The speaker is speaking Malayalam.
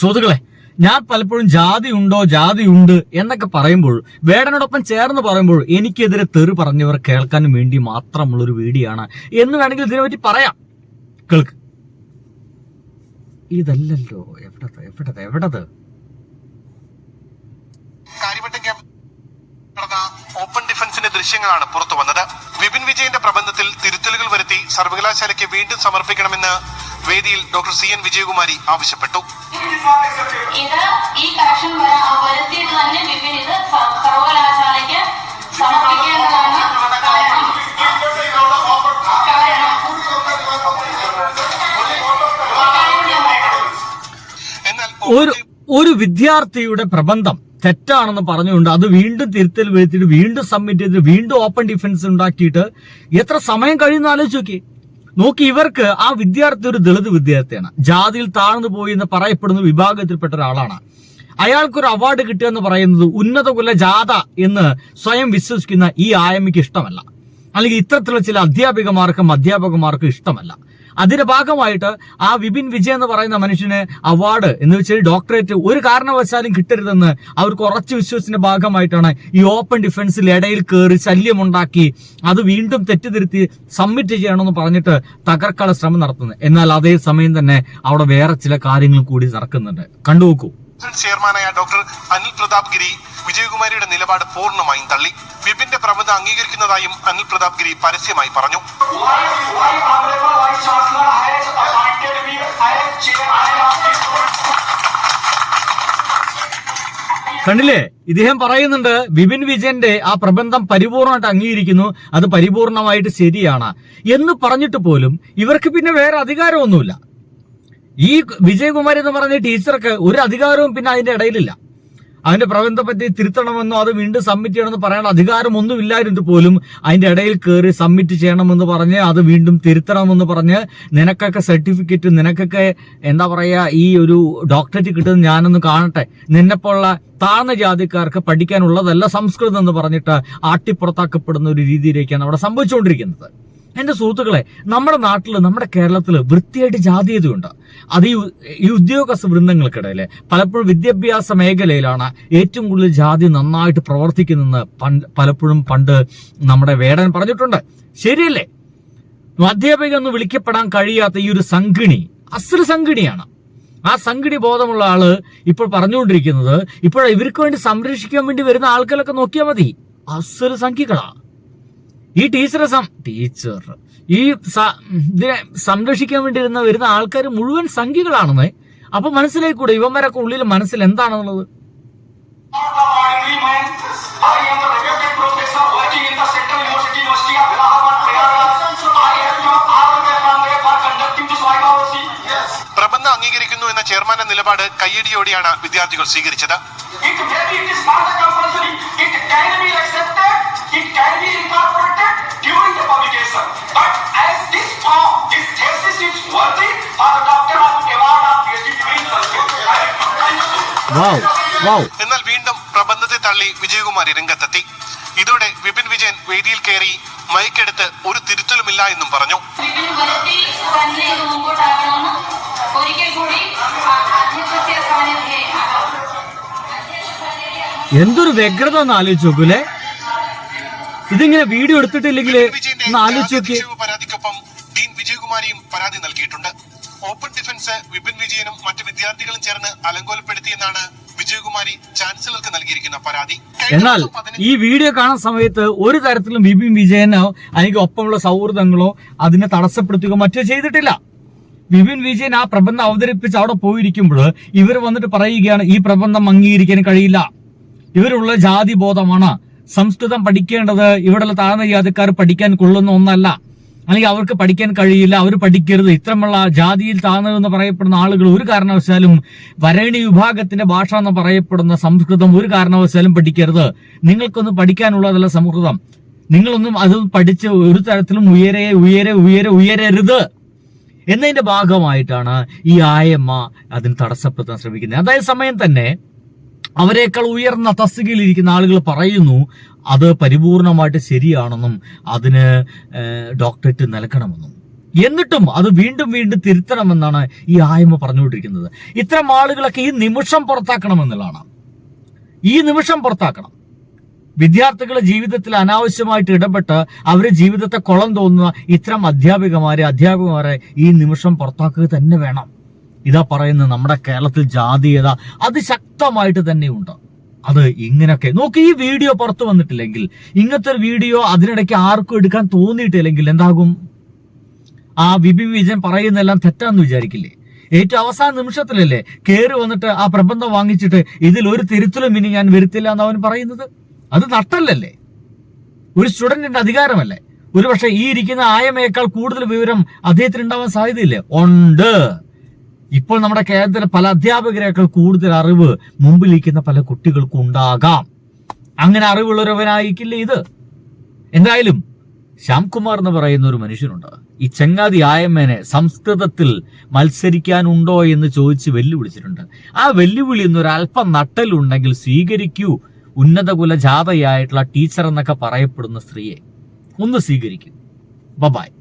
സുഹൃത്തുക്കളെ, ഞാൻ പലപ്പോഴും ജാതി ഉണ്ട് എന്നൊക്കെ പറയുമ്പോൾ, വേടനോടൊപ്പം ചേർന്ന് പറയുമ്പോൾ എനിക്കെതിരെ തെറി പറഞ്ഞവർ കേൾക്കാൻ വേണ്ടി മാത്രമുള്ളൊരു വീഡിയോ ആണ് എന്ന് വേണമെങ്കിൽ ഇതിനെപ്പറ്റി പറയാം. കേൾക്ക്. ഇതല്ലല്ലോ എവിടത് ഓപ്പൺ ഡിഫൻസിന്റെ ദൃശ്യങ്ങളാണ് പുറത്തു വന്നത്. വിപിൻ വിജയന്റെ പ്രബന്ധത്തിൽ തിരുത്തലുകൾ വരുത്തി സർവകലാശാലയ്ക്ക് വീണ്ടും സമർപ്പിക്കണമെന്ന് വേദിയിൽ ഡോക്ടർ CN വിജയകുമാരി ആവശ്യപ്പെട്ടു. ഒരു വിദ്യാർത്ഥിയുടെ പ്രബന്ധം തെറ്റാണെന്ന് പറഞ്ഞുകൊണ്ട് അത് വീണ്ടും തിരുത്തൽ വരുത്തിയിട്ട് വീണ്ടും സബ്മിറ്റ് ചെയ്തിട്ട് വീണ്ടും ഓപ്പൺ ഡിഫൻസ് ഉണ്ടാക്കിയിട്ട് എത്ര സമയം കഴിയുന്ന ആലോചിച്ച് നോക്കി. ഇവർക്ക് ആ വിദ്യാർത്ഥി ഒരു ദളിത് വിദ്യാർത്ഥിയാണ്, ജാതിയിൽ താഴ്ന്നു പോയി എന്ന് പറയപ്പെടുന്ന വിഭാഗത്തിൽപ്പെട്ട ഒരാളാണ്. അയാൾക്കൊരു അവാർഡ് കിട്ടുക എന്ന് പറയുന്നത് ഉന്നത കുല ജാഥ എന്ന് സ്വയം വിശ്വസിക്കുന്ന ഈ ആയമ്മയ്ക്ക് ഇഷ്ടമല്ല, അല്ലെങ്കിൽ ഇത്തരത്തിലുള്ള ചില അധ്യാപകമാർക്കും ഇഷ്ടമല്ല. അതിന്റെ ഭാഗമായിട്ട് ആ വിപിൻ വിജയ് എന്ന് പറയുന്ന മനുഷ്യന് അവാർഡ് എന്ന് വെച്ചാൽ ഡോക്ടറേറ്റ് ഒരു കാരണവശാലും കിട്ടരുതെന്ന് അവർക്ക് ഉറച്ചു വിശ്വസിന്റെ ഭാഗമായിട്ടാണ് ഈ ഓപ്പൺ ഡിഫൻസിൽ ഇടയിൽ കയറി ശല്യമുണ്ടാക്കി അത് വീണ്ടും തെറ്റിദ്ധരുത്തി സബ്മിറ്റ് ചെയ്യണമെന്ന് പറഞ്ഞിട്ട് തകർക്കാനുള്ള ശ്രമം നടത്തുന്നത്. എന്നാൽ അതേ സമയം തന്നെ അവിടെ വേറെ ചില കാര്യങ്ങൾ കൂടി നടക്കുന്നുണ്ട്. കണ്ടുനോക്കൂ. ചെയർമാനായ ഡോക്ടർ അനിൽ പ്രതാപ് ഗിരി വിജയകുമാരിയുടെ നിലപാട് പൂർണ്ണമായും തള്ളി. വിപിന്റെ പ്രബന്ധം അംഗീകരിക്കുന്നതായും അനിൽ പ്രതാപ് ഗിരി പരസ്യമായി പറഞ്ഞു. കണ്ടില്ലേ, ഇദ്ദേഹം പറയുന്നുണ്ട് വിപിൻ വിജയന്റെ ആ പ്രബന്ധം പരിപൂർണമായിട്ട് അംഗീകരിക്കുന്നു, അത് പരിപൂർണമായിട്ട് ശരിയാണ് എന്ന് പറഞ്ഞിട്ട് പോലും ഇവർക്ക് പിന്നെ വേറെ അധികാരമൊന്നുമില്ല. ഈ വിജയകുമാരി എന്ന് പറഞ്ഞ ടീച്ചർക്ക് ഒരു അധികാരവും പിന്നെ അതിന്റെ ഇടയിലില്ല. അതിന്റെ പ്രബന്ധം പറ്റി തിരുത്തണമെന്നോ അത് വീണ്ടും സബ്മിറ്റ് ചെയ്യണമെന്ന് പറയാനുള്ള അധികാരമൊന്നും ഇല്ലായിരുന്നിട്ട് പോലും അതിന്റെ ഇടയിൽ കയറി സബ്മിറ്റ് ചെയ്യണമെന്ന് പറഞ്ഞ് അത് വീണ്ടും തിരുത്തണമെന്ന് പറഞ്ഞ് നിനക്കൊക്കെ സർട്ടിഫിക്കറ്റ്, നിനക്കൊക്കെ എന്താ പറയാ ഈ ഒരു ഡോക്ടറേറ്റ് കിട്ടുന്നത് ഞാനൊന്ന് കാണട്ടെ, നിന്നെപ്പോലുള്ള താഴ്ന്ന ജാതിക്കാർക്ക് പഠിക്കാനുള്ളതല്ല സംസ്കൃതം എന്ന് പറഞ്ഞിട്ട് ആട്ടിപ്പുറത്താക്കപ്പെടുന്ന ഒരു രീതിയിലേക്കാണ് അവിടെ സംഭവിച്ചുകൊണ്ടിരിക്കുന്നത്. എന്റെ സുഹൃത്തുക്കളെ, നമ്മുടെ നാട്ടിൽ, നമ്മുടെ കേരളത്തിൽ വൃത്തിയായിട്ട് ജാതീയതയുണ്ട്. അത് ഈ ഉദ്യോഗസ്ഥ വൃന്ദങ്ങൾക്കിടയിൽ പലപ്പോഴും വിദ്യാഭ്യാസ മേഖലയിലാണ് ഏറ്റവും കൂടുതൽ ജാതി നന്നായിട്ട് പ്രവർത്തിക്കുന്നതെന്ന് പലപ്പോഴും പണ്ട് നമ്മുടെ വേടൻ പറഞ്ഞിട്ടുണ്ട്. ശരിയല്ലേ? അധ്യാപിക വിളിക്കപ്പെടാൻ കഴിയാത്ത ഈ ഒരു സംഘിണി അസൽ സംഘിണിയാണ്. ആ സംഘിണി ബോധമുള്ള ആള് ഇപ്പോൾ പറഞ്ഞുകൊണ്ടിരിക്കുന്നത് ഇവർക്ക് വേണ്ടി സംരക്ഷിക്കാൻ വേണ്ടി വരുന്ന ആൾക്കാരൊക്കെ നോക്കിയാൽ മതി, അസൽ സംഖ്യകളാ. ഈ ടീച്ചർ ഈ ഇതിനെ സംരക്ഷിക്കാൻ വേണ്ടി വരുന്ന ആൾക്കാർ മുഴുവൻ സംഖ്യകളാണെന്ന് അപ്പൊ മനസ്സിലായിക്കൂടെ ഇവന്മാരൊക്കെ ഉള്ളിൽ മനസ്സിൽ എന്താണെന്നുള്ളത്. പ്രബന്ധം അംഗീകരിക്കുന്നു എന്ന ചെയർമാന്റെ നിലപാട് കയ്യടിയോടെയാണ് വിദ്യാർത്ഥികൾ സ്വീകരിച്ചത്. എന്നാൽ വീണ്ടും പ്രബന്ധത്തെ തള്ളി വിജയകുമാരി രംഗത്തെത്തി. ഇതോടെ വിപിൻ വിജയൻ വേദിയിൽ കയറി മൈക്കെടുത്ത് ഒരു തിരുത്തലുമില്ല എന്നും പറഞ്ഞു. എന്തൊരു വ്യഗ്രത എന്ന് ആലോചിച്ച് നോക്കൂലേ. ഇതിങ്ങനെ വീഡിയോ എടുത്തിട്ടില്ലെങ്കിൽ പരാതിക്കൊപ്പം ഡീൻ വിജയകുമാരിയും പരാതി നൽകിയിട്ടുണ്ട്. ഓപ്പൺ ഡിഫൻസ് വിപിൻ വിജയനും മറ്റു വിദ്യാർത്ഥികളും ചേർന്ന് അലങ്കോലപ്പെടുത്തിയെന്നാണ് വിജയകുമാരി ചാൻസലർക്ക് നൽകിയിരിക്കുന്ന പരാതി. എന്നാൽ ഈ വീഡിയോ കാണുന്ന സമയത്ത് ഒരു തരത്തിലും വിപിൻ വിജയനോ അല്ലെങ്കിൽ ഒപ്പമുള്ള സൗഹൃദങ്ങളോ അതിനെ തടസ്സപ്പെടുത്തുകയോ മറ്റോ ചെയ്തിട്ടില്ല. വിപിൻ വിജയൻ ആ പ്രബന്ധം അവതരിപ്പിച്ച് അവിടെ പോയിരിക്കുമ്പോൾ ഇവർ വന്നിട്ട് പറയുകയാണ് ഈ പ്രബന്ധം അംഗീകരിക്കാൻ കഴിയില്ല, ഇവരുള്ള ജാതി ബോധമാണ്, സംസ്കൃതം പഠിക്കേണ്ടത് ഇവിടെയുള്ള താഴ്ന്ന ജാതിക്കാർ പഠിക്കാൻ കൊള്ളുന്ന ഒന്നല്ല, അല്ലെങ്കിൽ അവർക്ക് പഠിക്കാൻ കഴിയില്ല, അവർ പഠിക്കരുത്, ഇത്തരമുള്ള ജാതിയിൽ താഴ്ന്നതെന്ന് പറയപ്പെടുന്ന ആളുകൾ ഒരു കാരണവശാലും വരേണ്യ വിഭാഗത്തിന്റെ ഭാഷ എന്ന് പറയപ്പെടുന്ന സംസ്കൃതം ഒരു കാരണവശാലും പഠിക്കരുത്, നിങ്ങൾക്കൊന്നും പഠിക്കാനുള്ളതല്ല സംസ്കൃതം, നിങ്ങളൊന്നും അത് പഠിച്ച് ഒരു തരത്തിലും ഉയരരുത് എന്നതിന്റെ ഭാഗമായിട്ടാണ് ഈ ആയമ്മ അതിന് തടസ്സപ്പെടുത്താൻ ശ്രമിക്കുന്നത്. അതേസമയം തന്നെ അവരെക്കാൾ ഉയർന്ന തസ്തികയിലിരിക്കുന്ന ആളുകൾ പറയുന്നു അത് പരിപൂർണമായിട്ട് ശരിയാണെന്നും അതിന് ഡോക്ടറേറ്റ് നൽകണമെന്നും. എന്നിട്ടും അത് വീണ്ടും വീണ്ടും തിരുത്തണമെന്നാണ് ഈ ആയ്മ പറഞ്ഞുകൊണ്ടിരിക്കുന്നത്. ഇത്തരം ആളുകളൊക്കെ ഈ നിമിഷം പുറത്താക്കണമെന്നുള്ളതാണ്. ഈ നിമിഷം പുറത്താക്കണം. വിദ്യാർത്ഥികളുടെ ജീവിതത്തിൽ അനാവശ്യമായിട്ട് ഇടപെട്ട് അവരുടെ ജീവിതത്തെ കുളം തോന്നുന്ന ഇത്തരം അധ്യാപകമാരെ ഈ നിമിഷം പുറത്താക്കുക തന്നെ വേണം. ഇതാ പറയുന്നത്, നമ്മുടെ കേരളത്തിൽ ജാതീയത അതിശക്തമായിട്ട് തന്നെയുണ്ട്. അത് ഇങ്ങനെയൊക്കെ നോക്കി. ഈ വീഡിയോ പുറത്തു വന്നിട്ടില്ലെങ്കിൽ, ഇങ്ങനത്തെ ഒരു വീഡിയോ അതിനിടയ്ക്ക് ആർക്കും എടുക്കാൻ തോന്നിയിട്ടില്ലെങ്കിൽ എന്താകും? ആ വിപിൻ വിജയൻ പറയുന്നതെല്ലാം തെറ്റാന്ന് വിചാരിക്കില്ലേ? ഏറ്റവും അവസാന നിമിഷത്തിലല്ലേ കയറി വന്നിട്ട് ആ പ്രബന്ധം വാങ്ങിച്ചിട്ട് ഇതിൽ ഒരു തിരുത്തലും ഇനി ഞാൻ വരുത്തില്ല എന്ന് അവൻ പറയുന്നത്? അത് നട്ടല്ലല്ലേ? ഒരു സ്റ്റുഡന്റിന്റെ അധികാരമല്ലേ? ഒരുപക്ഷെ ഈ ഇരിക്കുന്ന ആയമയേക്കാൾ കൂടുതൽ വിവരം അദ്ദേഹത്തിന് ഉണ്ടാവാൻ സാധ്യതയില്ലേ? ഉണ്ട്. ഇപ്പോൾ നമ്മുടെ കേരളത്തിലെ പല അധ്യാപകരെക്കാൾ കൂടുതൽ അറിവ് മുമ്പിലിരിക്കുന്ന പല കുട്ടികൾക്കും ഉണ്ടാകാം. അങ്ങനെ അറിവുള്ളവരായിരിക്കില്ലേ ഇത്? എന്തായാലും ശ്യാംകുമാർ എന്ന് പറയുന്ന ഒരു മനുഷ്യനുണ്ട്. ഈ ചങ്ങാതി ആയമ്മേനെ സംസ്കൃതത്തിൽ മത്സരിക്കാനുണ്ടോ എന്ന് ചോദിച്ച് വെല്ലുവിളിച്ചിട്ടുണ്ട്. ആ വെല്ലുവിളി എന്നൊരല്പം നട്ടലുണ്ടെങ്കിൽ സ്വീകരിക്കൂ. ഉന്നത കുല ജാതയായിട്ടുള്ള ടീച്ചർ എന്നൊക്കെ പറയപ്പെടുന്ന സ്ത്രീയെ ഒന്ന് സ്വീകരിക്കൂ. ബൈ.